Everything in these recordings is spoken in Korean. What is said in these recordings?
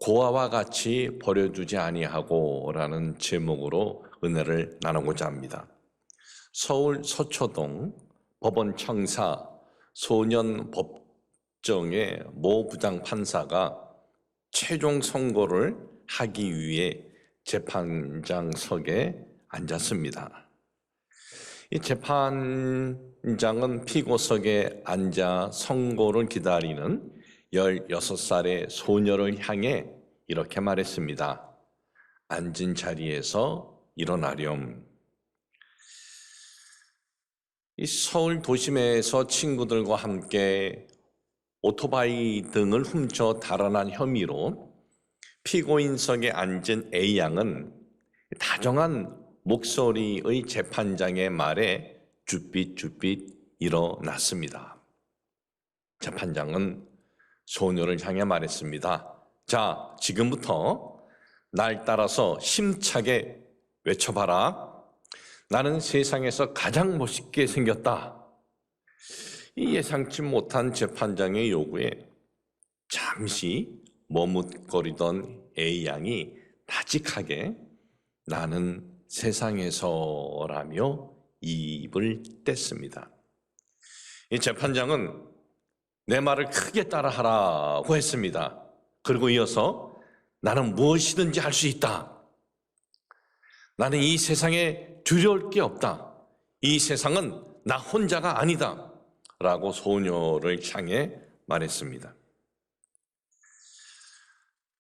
고아와 같이 버려두지 아니하고라는 제목으로 은혜를 나누고자 합니다. 서울 서초동 법원 청사 소년법정의 모 부장판사가 최종 선고를 하기 위해 재판장석에 앉았습니다. 이 재판장은 피고석에 앉아 선고를 기다리는 16살의 소녀를 향해 이렇게 말했습니다. 앉은 자리에서 일어나렴. 이 서울 도심에서 친구들과 함께 오토바이 등을 훔쳐 달아난 혐의로 피고인석에 앉은 A양은 다정한 목소리의 재판장의 말에 쭈삣쭈삣 일어났습니다. 재판장은 소녀를 향해 말했습니다. 자, 지금부터 날 따라서 힘차게 외쳐봐라. 나는 세상에서 가장 멋있게 생겼다. 이 예상치 못한 재판장의 요구에 잠시 머뭇거리던 A양이 나직하게 나는 세상에서라며 입을 뗐습니다. 이 재판장은 내 말을 크게 따라하라고 했습니다. 그리고 이어서 나는 무엇이든지 할 수 있다. 나는 이 세상에 두려울 게 없다. 이 세상은 나 혼자가 아니다. 라고 소녀를 향해 말했습니다.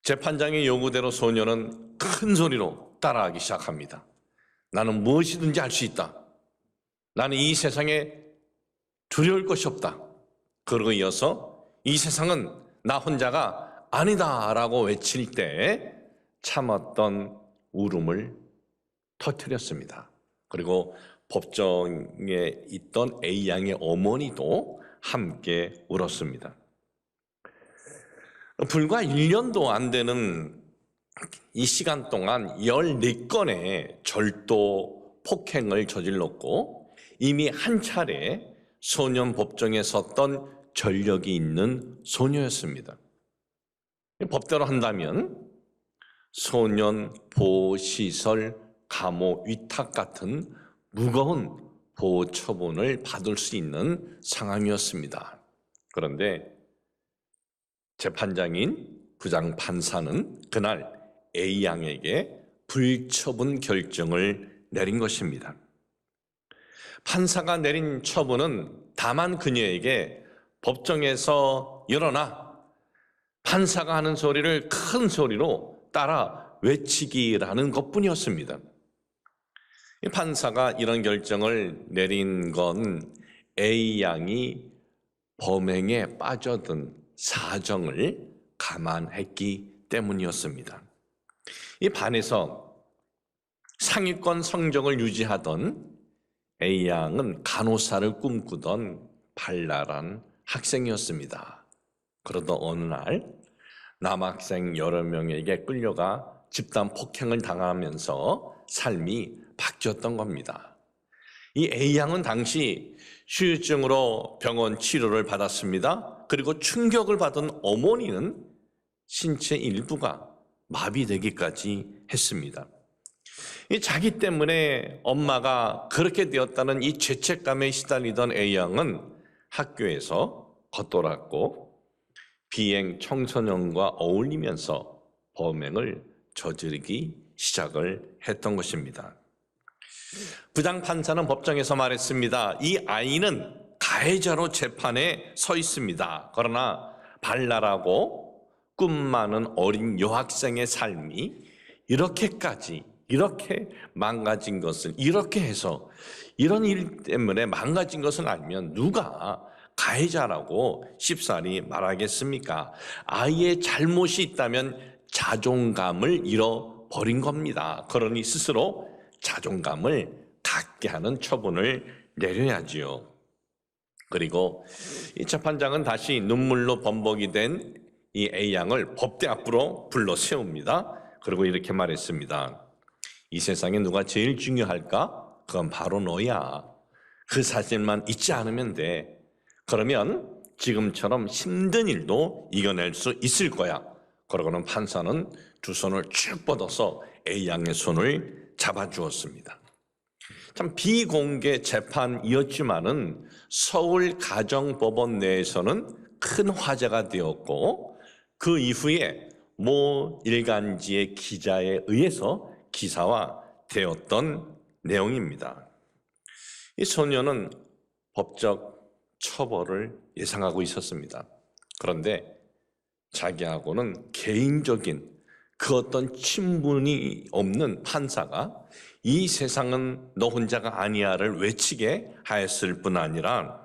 재판장의 요구대로 소녀는 큰 소리로 따라하기 시작합니다. 나는 무엇이든지 할 수 있다. 나는 이 세상에 두려울 것이 없다. 그러고 이어서 이 세상은 나 혼자가 아니다라고 외칠 때 참았던 울음을 터뜨렸습니다. 그리고 법정에 있던 A양의 어머니도 함께 울었습니다. 불과 1년도 안 되는 이 시간 동안 14건의 절도 폭행을 저질렀고 이미 한 차례 소년 법정에 섰던 전력이 있는 소녀였습니다. 법대로 한다면 소년 보호시설 감호 위탁 같은 무거운 보호 처분을 받을 수 있는 상황이었습니다. 그런데 재판장인 부장판사는 그날 A양에게 불처분 결정을 내린 것입니다. 판사가 내린 처분은 다만 그녀에게 법정에서 일어나 판사가 하는 소리를 큰 소리로 따라 외치기라는 것뿐이었습니다. 판사가 이런 결정을 내린 건 A양이 범행에 빠져든 사정을 감안했기 때문이었습니다. 이 반에서 상위권 성적을 유지하던 A양은 간호사를 꿈꾸던 발랄한 학생이었습니다. 그러던 어느 날 남학생 여러 명에게 끌려가 집단 폭행을 당하면서 삶이 바뀌었던 겁니다. 이 A양은 당시 후유증으로 병원 치료를 받았습니다. 그리고 충격을 받은 어머니는 신체 일부가 마비되기까지 했습니다. 자기 때문에 엄마가 그렇게 되었다는 이 죄책감에 시달리던 A양은 학교에서 겉돌았고 비행 청소년과 어울리면서 범행을 저지르기 시작을 했던 것입니다. 부장판사는 법정에서 말했습니다. 이 아이는 가해자로 재판에 서 있습니다. 그러나 발랄하고 꿈 많은 어린 여학생의 삶이 이렇게 망가진 것을 이렇게 해서 이런 일 때문에 망가진 것을 알면 누가 가해자라고 쉽사리 말하겠습니까? 아이의 잘못이 있다면 자존감을 잃어버린 겁니다. 그러니 스스로 자존감을 갖게 하는 처분을 내려야지요. 그리고 이 재판장은 다시 눈물로 범벅이 된 이 A양을 법대 앞으로 불러 세웁니다. 그리고 이렇게 말했습니다. 이 세상에 누가 제일 중요할까? 그건 바로 너야. 그 사실만 잊지 않으면 돼. 그러면 지금처럼 힘든 일도 이겨낼 수 있을 거야. 그러고는 판사는 두 손을 쭉 뻗어서 A 양의 손을 잡아주었습니다. 참 비공개 재판이었지만은 서울 가정법원 내에서는 큰 화제가 되었고, 그 이후에 모 일간지의 기자에 의해서 기사화되었던 내용입니다. 이 소녀는 법적 처벌을 예상하고 있었습니다. 그런데 자기하고는 개인적인 그 어떤 친분이 없는 판사가 이 세상은 너 혼자가 아니야를 외치게 하였을 뿐 아니라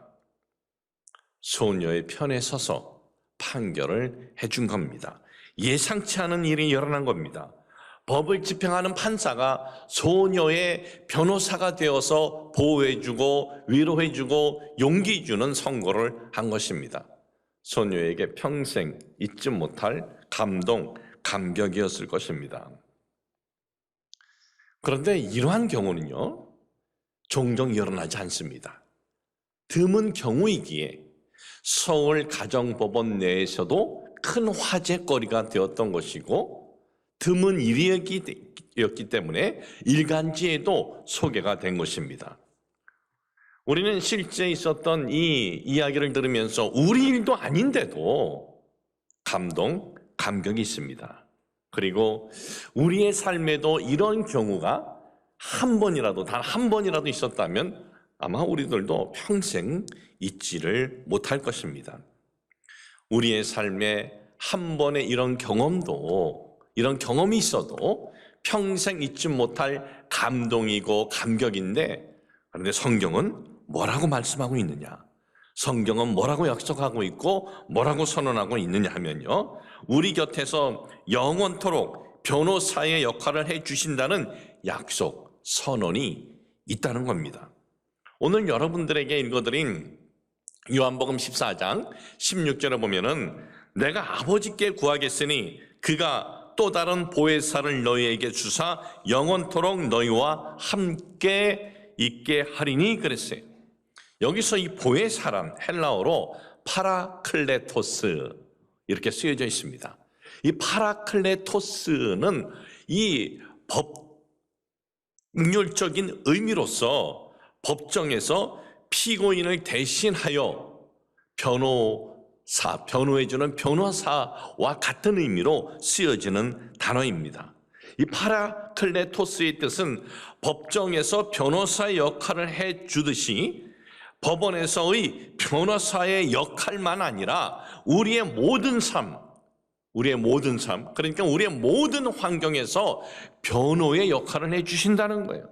소녀의 편에 서서 판결을 해준 겁니다. 예상치 않은 일이 일어난 겁니다. 법을 집행하는 판사가 소녀의 변호사가 되어서 보호해주고 위로해주고 용기 주는 선고를 한 것입니다. 소녀에게 평생 잊지 못할 감동, 감격이었을 것입니다. 그런데 이러한 경우는요, 종종 일어나지 않습니다. 드문 경우이기에 서울 가정법원 내에서도 큰 화제거리가 되었던 것이고, 드문 일이었기 때문에 일간지에도 소개가 된 것입니다. 우리는 실제 있었던 이 이야기를 들으면서 우리 일도 아닌데도 감동, 감격이 있습니다. 그리고 우리의 삶에도 이런 경우가 한 번이라도, 단 한 번이라도 있었다면 아마 우리들도 평생 잊지를 못할 것입니다. 우리의 삶에 한 번의 이런 경험이 있어도 평생 잊지 못할 감동이고 감격인데, 그런데 성경은 뭐라고 말씀하고 있느냐? 성경은 뭐라고 약속하고 있고 뭐라고 선언하고 있느냐 하면요, 우리 곁에서 영원토록 변호사의 역할을 해주신다는 약속, 선언이 있다는 겁니다. 오늘 여러분들에게 읽어드린 요한복음 14장 16절에 보면은 내가 아버지께 구하겠으니 그가 또 다른 보혜사를 너희에게 주사 영원토록 너희와 함께 있게 하리니 그랬어요. 여기서 이 보혜사란 헬라어로 파라클레토스 이렇게 쓰여져 있습니다. 이 파라클레토스는 이 법률적인 의미로서 법정에서 피고인을 대신하여 변호해주는 변호사와 같은 의미로 쓰여지는 단어입니다. 이 파라클레토스의 뜻은 법정에서 변호사의 역할을 해주듯이 법원에서의 변호사의 역할만 아니라 우리의 모든 삶, 그러니까 우리의 모든 환경에서 변호의 역할을 해주신다는 거예요.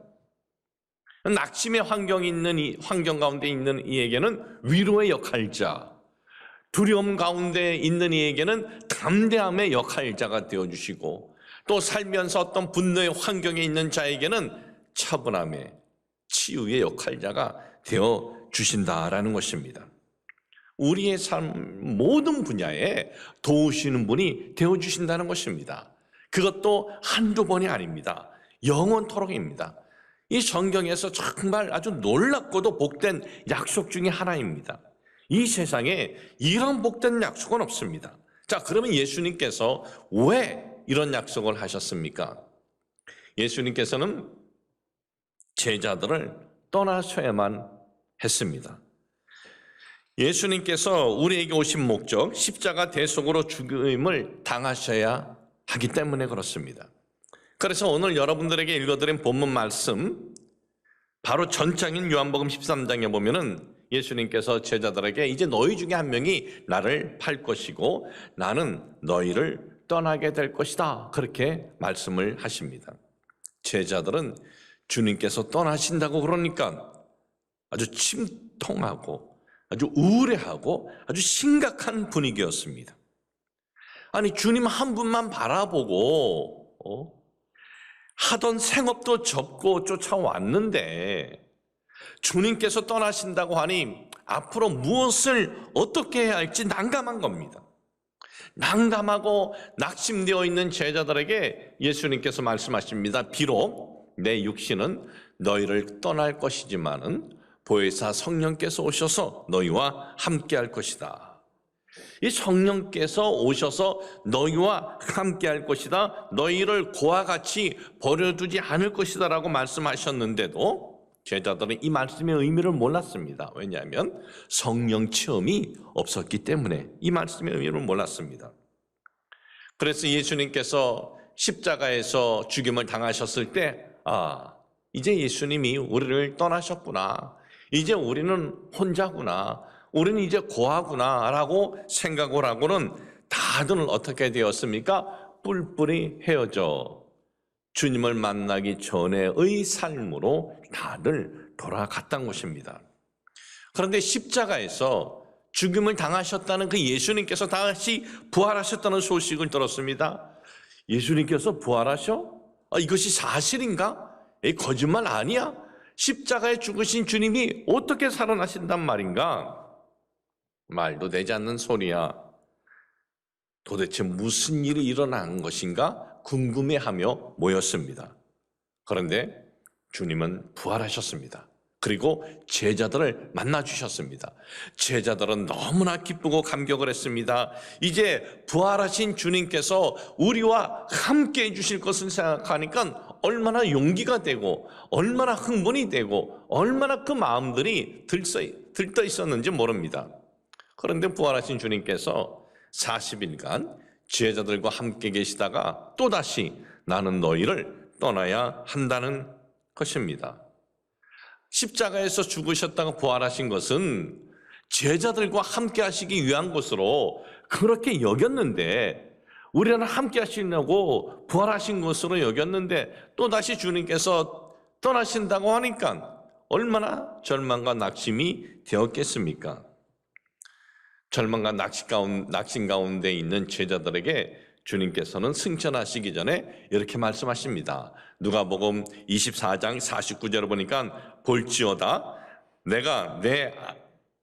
낙심의 환경 가운데 있는 이에게는 위로의 역할자, 두려움 가운데 있는 이에게는 담대함의 역할자가 되어주시고, 또 살면서 어떤 분노의 환경에 있는 자에게는 차분함의, 치유의 역할자가 되어주신다라는 것입니다. 우리의 삶 모든 분야에 도우시는 분이 되어주신다는 것입니다. 그것도 한두 번이 아닙니다. 영원토록입니다. 이 성경에서 정말 아주 놀랍고도 복된 약속 중에 하나입니다. 이 세상에 이런 복된 약속은 없습니다. 자, 그러면 예수님께서 왜 이런 약속을 하셨습니까? 예수님께서는 제자들을 떠나셔야만 했습니다. 예수님께서 우리에게 오신 목적, 십자가 대속으로 죽임을 당하셔야 하기 때문에 그렇습니다. 그래서 오늘 여러분들에게 읽어드린 본문 말씀, 바로 전장인 요한복음 13장에 보면은 예수님께서 제자들에게 이제 너희 중에 한 명이 나를 팔 것이고 나는 너희를 떠나게 될 것이다, 그렇게 말씀을 하십니다. 제자들은 주님께서 떠나신다고 그러니까 아주 침통하고 아주 우울해하고 아주 심각한 분위기였습니다. 아니, 주님 한 분만 바라보고 하던 생업도 접고 쫓아왔는데 주님께서 떠나신다고 하니 앞으로 무엇을 어떻게 해야 할지 난감한 겁니다. 난감하고 낙심되어 있는 제자들에게 예수님께서 말씀하십니다. 비록 내 육신은 너희를 떠날 것이지만은 보혜사 성령께서 오셔서 너희와 함께 할 것이다. 이 성령께서 오셔서 너희와 함께 할 것이다. 너희를 고와 같이 버려두지 않을 것이다 라고 말씀하셨는데도 제자들은 이 말씀의 의미를 몰랐습니다. 왜냐하면 성령 체험이 없었기 때문에 이 말씀의 의미를 몰랐습니다. 그래서 예수님께서 십자가에서 죽임을 당하셨을 때 이제 예수님이 우리를 떠나셨구나. 이제 우리는 혼자구나. 우리는 이제 고아구나 라고 생각을 하고는 다들 어떻게 되었습니까? 뿔뿔이 헤어져 주님을 만나기 전에의 삶으로 다들 돌아갔던 것입니다. 그런데 십자가에서 죽임을 당하셨다는 그 예수님께서 다시 부활하셨다는 소식을 들었습니다. 예수님께서 부활하셔? 이것이 사실인가? 거짓말 아니야? 십자가에 죽으신 주님이 어떻게 살아나신단 말인가? 말도 되지 않는 소리야. 도대체 무슨 일이 일어난 것인가 궁금해하며 모였습니다. 그런데 주님은 부활하셨습니다. 그리고 제자들을 만나주셨습니다. 제자들은 너무나 기쁘고 감격을 했습니다. 이제 부활하신 주님께서 우리와 함께 해주실 것을 생각하니까 얼마나 용기가 되고 얼마나 흥분이 되고 얼마나 그 마음들이 들떠 있었는지 모릅니다. 그런데 부활하신 주님께서 40일간 제자들과 함께 계시다가 또다시 나는 너희를 떠나야 한다는 것입니다. 십자가에서 죽으셨다가 부활하신 것은 제자들과 함께 하시기 위한 것으로 그렇게 여겼는데, 우리는 함께 하시려고 부활하신 것으로 여겼는데 또다시 주님께서 떠나신다고 하니까 얼마나 절망과 낙심이 되었겠습니까? 절망과 낙심 가운데 있는 제자들에게 주님께서는 승천하시기 전에 이렇게 말씀하십니다. 누가복음 24장 49절을 보니까 볼지어다 내가 내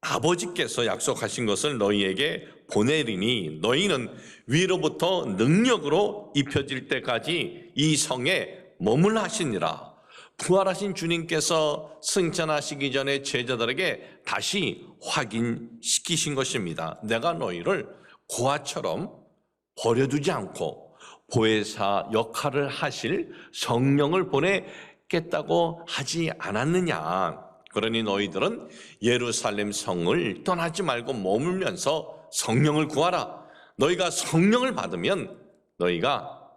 아버지께서 약속하신 것을 너희에게 보내리니 너희는 위로부터 능력으로 입혀질 때까지 이 성에 머물라 하시니라. 부활하신 주님께서 승천하시기 전에 제자들에게 다시 확인시키신 것입니다. 내가 너희를 고아처럼 버려두지 않고 보혜사 역할을 하실 성령을 보내겠다고 하지 않았느냐. 그러니 너희들은 예루살렘 성을 떠나지 말고 머물면서 성령을 구하라. 너희가 성령을 받으면 너희가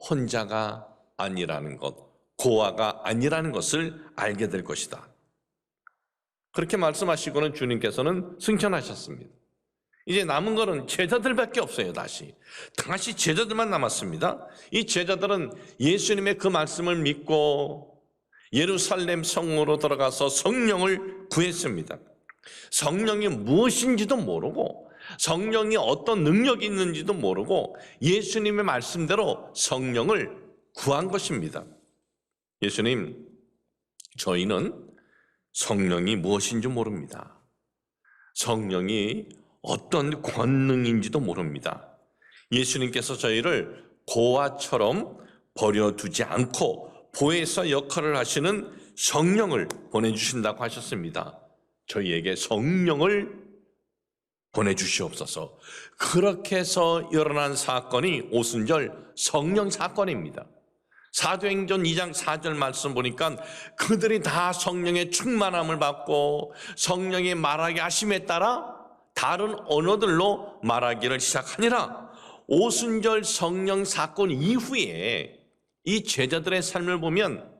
혼자가 아니라는 것, 고아가 아니라는 것을 알게 될 것이다. 그렇게 말씀하시고는 주님께서는 승천하셨습니다. 이제 남은 거는 제자들밖에 없어요. 다시 제자들만 남았습니다. 이 제자들은 예수님의 그 말씀을 믿고 예루살렘 성으로 들어가서 성령을 구했습니다. 성령이 무엇인지도 모르고 성령이 어떤 능력이 있는지도 모르고 예수님의 말씀대로 성령을 구한 것입니다. 예수님, 저희는 성령이 무엇인지 모릅니다. 성령이 어떤 권능인지도 모릅니다. 예수님께서 저희를 고아처럼 버려두지 않고 보혜사 역할을 하시는 성령을 보내주신다고 하셨습니다. 저희에게 성령을 보내주시옵소서. 그렇게 해서 일어난 사건이 오순절 성령 사건입니다. 사도행전 2장 4절 말씀 보니까 그들이 다 성령의 충만함을 받고 성령이 말하게 하심에 따라 다른 언어들로 말하기를 시작하니라. 오순절 성령 사건 이후에 이 제자들의 삶을 보면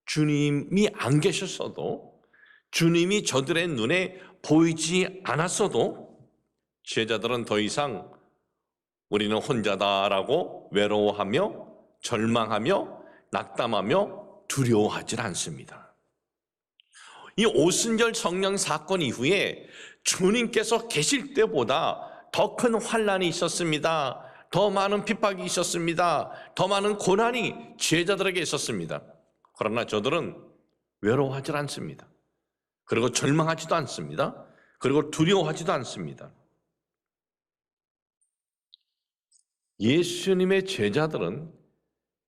주님이 안 계셨어도, 주님이 저들의 눈에 보이지 않았어도 제자들은 더 이상 우리는 혼자다라고 외로워하며 절망하며 낙담하며 두려워하지 않습니다. 이 오순절 성령 사건 이후에 주님께서 계실 때보다 더 큰 환난이 있었습니다. 더 많은 핍박이 있었습니다. 더 많은 고난이 제자들에게 있었습니다. 그러나 저들은 외로워하지 않습니다. 그리고 절망하지도 않습니다. 그리고 두려워하지도 않습니다. 예수님의 제자들은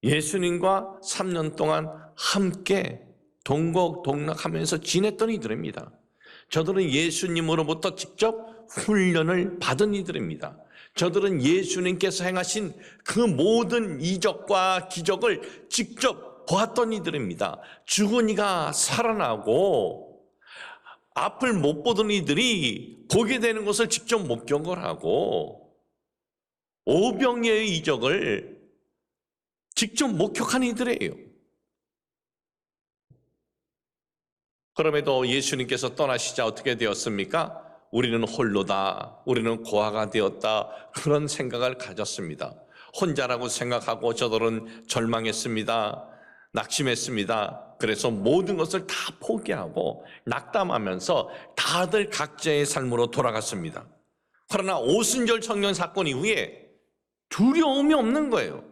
예수님과 3년 동안 함께 동고동락하면서 지냈던 이들입니다. 저들은 예수님으로부터 직접 훈련을 받은 이들입니다. 저들은 예수님께서 행하신 그 모든 이적과 기적을 직접 보았던 이들입니다. 죽은 이가 살아나고 앞을 못 보던 이들이 보게 되는 것을 직접 목격을 하고 오병이어의 이적을 직접 목격한 이들이에요. 그럼에도 예수님께서 떠나시자 어떻게 되었습니까? 우리는 홀로다, 우리는 고아가 되었다, 그런 생각을 가졌습니다. 혼자라고 생각하고 저들은 절망했습니다. 낙심했습니다. 그래서 모든 것을 다 포기하고 낙담하면서 다들 각자의 삶으로 돌아갔습니다. 그러나 오순절 청년 사건 이후에 두려움이 없는 거예요.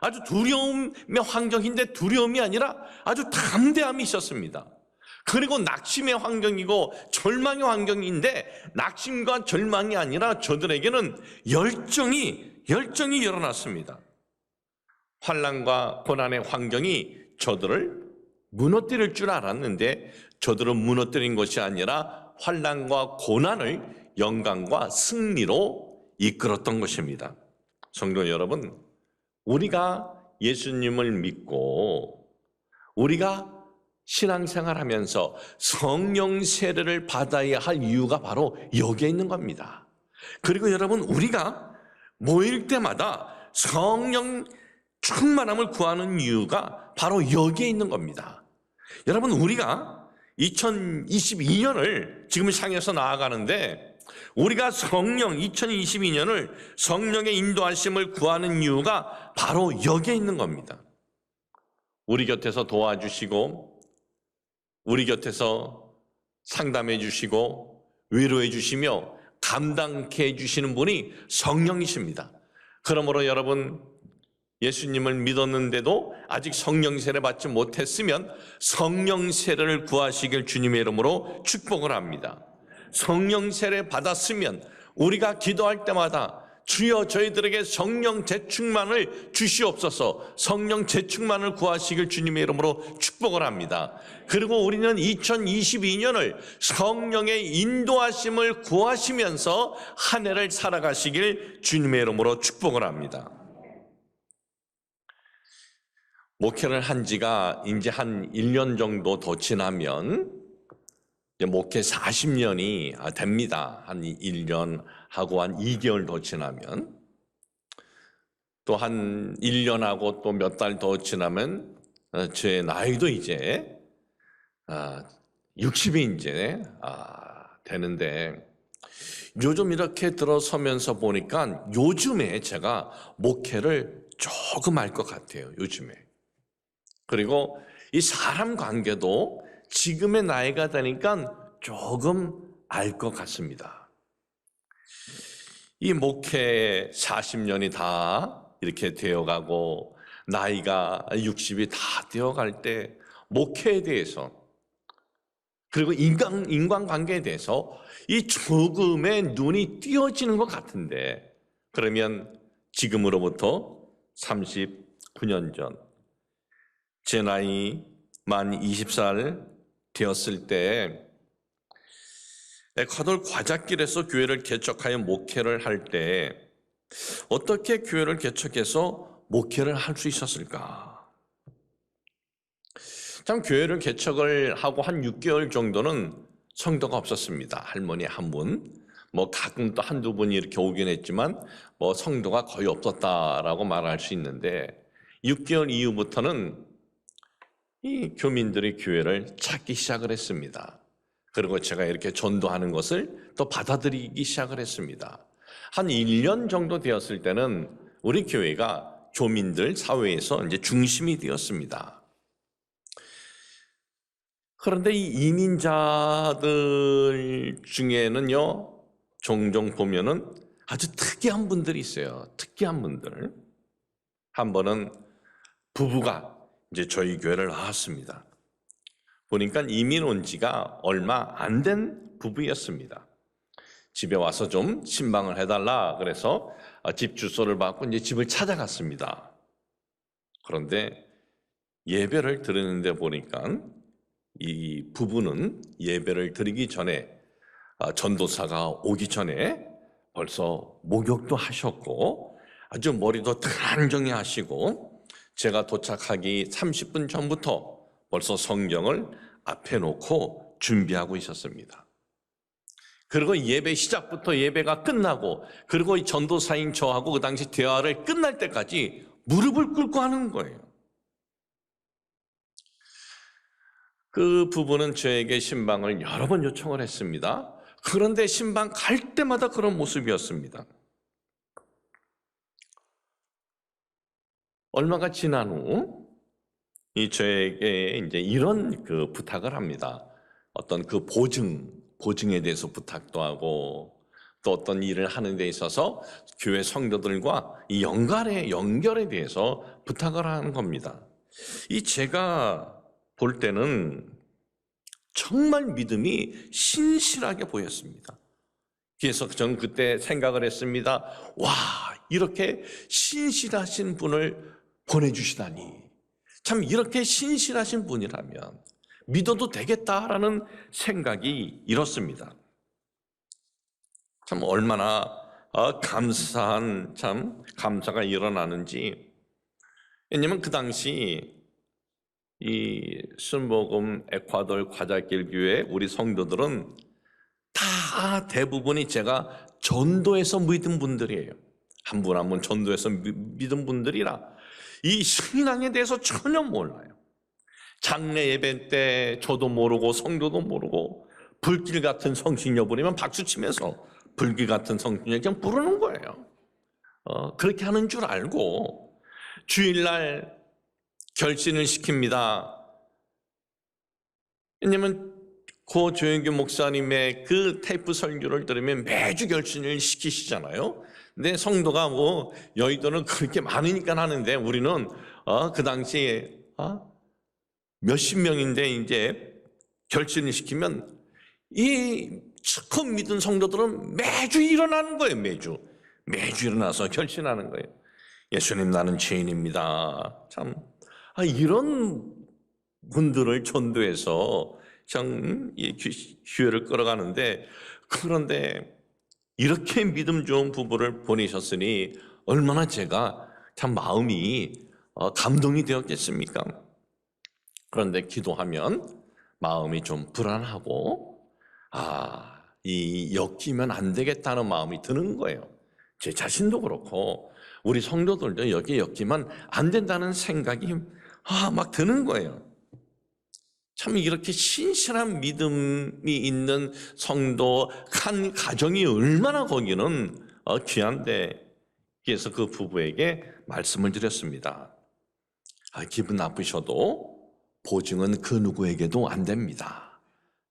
아주 두려움의 환경인데 두려움이 아니라 아주 담대함이 있었습니다. 그리고 낙심의 환경이고 절망의 환경인데 낙심과 절망이 아니라 저들에게는 열정이 일어났습니다. 환난과 고난의 환경이 저들을 무너뜨릴 줄 알았는데 저들은 무너뜨린 것이 아니라 환난과 고난을 영광과 승리로 이끌었던 것입니다. 성도 여러분, 우리가 예수님을 믿고 우리가 신앙생활하면서 성령 세례를 받아야 할 이유가 바로 여기에 있는 겁니다. 그리고 여러분, 우리가 모일 때마다 성령 충만함을 구하는 이유가 바로 여기에 있는 겁니다. 여러분, 우리가 2022년을 지금 향해서 나아가는데 우리가 2022년을 성령의 인도하심을 구하는 이유가 바로 여기에 있는 겁니다. 우리 곁에서 도와주시고 우리 곁에서 상담해 주시고 위로해 주시며 감당케 해주시는 분이 성령이십니다. 그러므로 여러분, 예수님을 믿었는데도 아직 성령 세례 받지 못했으면 성령 세례를 구하시길 주님의 이름으로 축복을 합니다. 성령 세례 받았으면 우리가 기도할 때마다 주여 저희들에게 성령 재충만을 주시옵소서, 성령 재충만을 구하시길 주님의 이름으로 축복을 합니다. 그리고 우리는 2022년을 성령의 인도하심을 구하시면서 한 해를 살아가시길 주님의 이름으로 축복을 합니다. 목회를 한 지가 이제 한 1년 정도 더 지나면 목회 40년이 됩니다. 한 1년 하고 한 2개월 더 지나면, 또 한 1년하고 또 몇 달 더 지나면 제 나이도 이제 60이 이제 되는데, 요즘 이렇게 들어서면서 보니까 요즘에 제가 목회를 조금 알 것 같아요. 요즘에. 그리고 이 사람 관계도 지금의 나이가 되니까 조금 알 것 같습니다. 이 목회 40년이 다 이렇게 되어가고 나이가 60이 다 되어갈 때 목회에 대해서, 그리고 인간관계에 대해서 이 조금의 눈이 띄어지는 것 같은데, 그러면 지금으로부터 39년 전 제 나이 만 20살 되었을 때 에콰도르 과자길에서 교회를 개척하여 목회를 할 때 어떻게 교회를 개척해서 목회를 할 수 있었을까? 참, 교회를 개척을 하고 한 6개월 정도는 성도가 없었습니다. 할머니 한 분, 가끔 또 한두 분이 이렇게 오긴 했지만 성도가 거의 없었다라고 말할 수 있는데, 6개월 이후부터는 이 교민들이 교회를 찾기 시작을 했습니다. 그리고 제가 이렇게 전도하는 것을 또 받아들이기 시작을 했습니다. 한 1년 정도 되었을 때는 우리 교회가 교민들 사회에서 이제 중심이 되었습니다. 그런데 이 이민자들 중에는요, 종종 보면은 아주 특이한 분들이 있어요. 특이한 분들. 한 번은 부부가 이제 저희 교회를 나왔습니다. 보니까 이민 온 지가 얼마 안 된 부부였습니다. 집에 와서 좀 신방을 해달라 그래서 집 주소를 받고 이제 집을 찾아갔습니다. 그런데 예배를 드리는데 보니까 이 부부는 예배를 드리기 전에 전도사가 오기 전에 벌써 목욕도 하셨고 아주 머리도 단정히 하시고 제가 도착하기 30분 전부터 벌써 성경을 앞에 놓고 준비하고 있었습니다. 그리고 예배 시작부터 예배가 끝나고 그리고 이 전도사인 저하고 그 당시 대화를 끝날 때까지 무릎을 꿇고 하는 거예요. 그 부부는 저에게 신방을 여러 번 요청을 했습니다. 그런데 신방 갈 때마다 그런 모습이었습니다. 얼마가 지난 후 저에게 이제 이런 그 부탁을 합니다. 어떤 그 보증에 대해서 부탁도 하고 또 어떤 일을 하는 데 있어서 교회 성도들과 이 연결에 대해서 부탁을 하는 겁니다. 제가 볼 때는 정말 믿음이 신실하게 보였습니다. 그래서 저는 그때 생각을 했습니다. 와, 이렇게 신실하신 분을 보내주시다니. 참 이렇게 신실하신 분이라면 믿어도 되겠다라는 생각이 일었습니다. 참 얼마나 감사한 감사가 일어나는지. 왜냐면 그 당시 이 순복음 에콰도르 과자길 교회 우리 성도들은 다 대부분이 제가 전도에서 믿은 분들이에요. 한 분 한 분 전도에서 믿은 분들이라 이 신앙에 대해서 전혀 몰라요. 장례 예배 때 저도 모르고 성도도 모르고 불길 같은 성신여 부리면 박수치면서 불길 같은 성신여 그냥 부르는 거예요. 그렇게 하는 줄 알고 주일날 결신을 시킵니다. 왜냐면 고 조영규 목사님의 그 테이프 설교를 들으면 매주 결신을 시키시잖아요. 근데 성도가 여의도는 그렇게 많으니까 하는데 우리는 그 당시에 몇십 명인데 이제 결신을 시키면 이 처음 믿은 성도들은 매주 일어나는 거예요. 매주 일어나서 결신하는 거예요. 예수님, 나는 죄인입니다. 참 이런 분들을 전도해서 이 교회를 끌어가는데, 그런데 이렇게 믿음 좋은 부부를 보내셨으니 얼마나 제가 참 마음이 감동이 되었겠습니까? 그런데 기도하면 마음이 좀 불안하고 엮이면 안 되겠다는 마음이 드는 거예요. 제 자신도 그렇고 우리 성도들도 여기 엮이면 안 된다는 생각이 막 드는 거예요. 참 이렇게 신실한 믿음이 있는 성도 한 가정이 얼마나 거기는 귀한데, 그래서 그 부부에게 말씀을 드렸습니다. 기분 나쁘셔도 보증은 그 누구에게도 안 됩니다.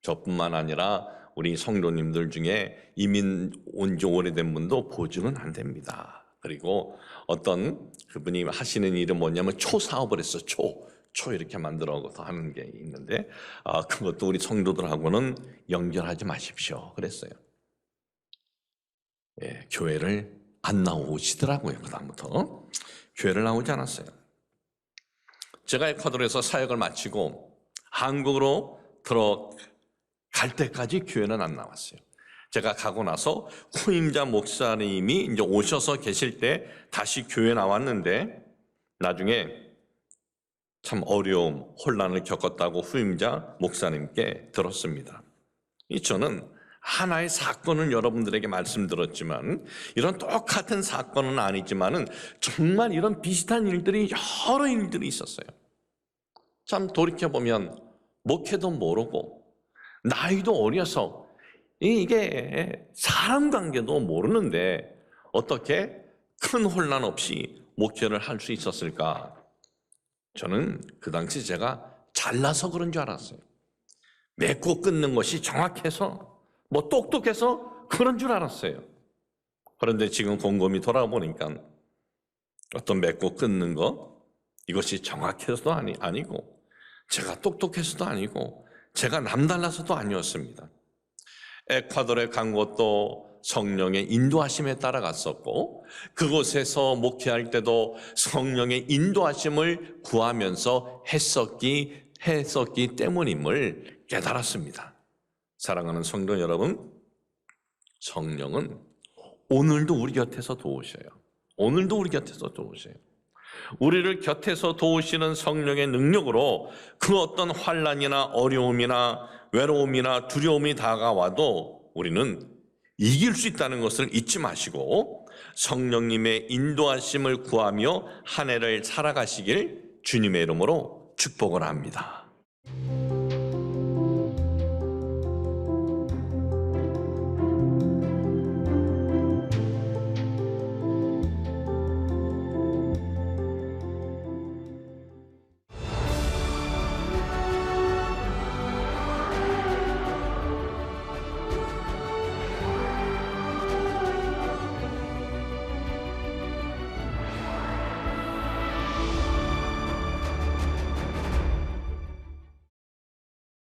저뿐만 아니라 우리 성도님들 중에 이민 온 지 오래된 분도 보증은 안 됩니다. 그리고 어떤 그분이 하시는 일은 뭐냐면 초사업을 했어요. 초 이렇게 만들어서 하는 게 있는데 그것도 우리 성도들하고는 연결하지 마십시오 그랬어요. 교회를 안 나오시더라고요. 그다음부터 교회를 나오지 않았어요. 제가 에콰도르에서 사역을 마치고 한국으로 들어갈 때까지 교회는 안 나왔어요. 제가 가고 나서 후임자 목사님이 이제 오셔서 계실 때 다시 교회 나왔는데, 나중에 참 어려움, 혼란을 겪었다고 후임자 목사님께 들었습니다. 저는 하나의 사건을 여러분들에게 말씀드렸지만, 이런 똑같은 사건은 아니지만은 정말 이런 비슷한 일들이 여러 일들이 있었어요. 참 돌이켜보면 목회도 모르고 나이도 어려서 이게 사람 관계도 모르는데 어떻게 큰 혼란 없이 목회를 할 수 있었을까? 저는 그 당시 제가 잘나서 그런 줄 알았어요. 맺고 끊는 것이 정확해서 똑똑해서 그런 줄 알았어요. 그런데 지금 곰곰이 돌아보니까 어떤 맺고 끊는 것, 이것이 정확해서도 아니고 제가 똑똑해서도 아니고 제가 남달라서도 아니었습니다. 에콰도르에 간 것도 성령의 인도하심에 따라갔었고, 그곳에서 목회할 때도 성령의 인도하심을 구하면서 했었기 때문임을 깨달았습니다. 사랑하는 성도 여러분, 성령은 오늘도 우리 곁에서 도우셔요. 오늘도 우리 곁에서 도우셔요. 우리를 곁에서 도우시는 성령의 능력으로 그 어떤 환난이나 어려움이나 외로움이나 두려움이 다가와도 우리는 이길 수 있다는 것을 잊지 마시고 성령님의 인도하심을 구하며 한 해를 살아가시길 주님의 이름으로 축복을 합니다.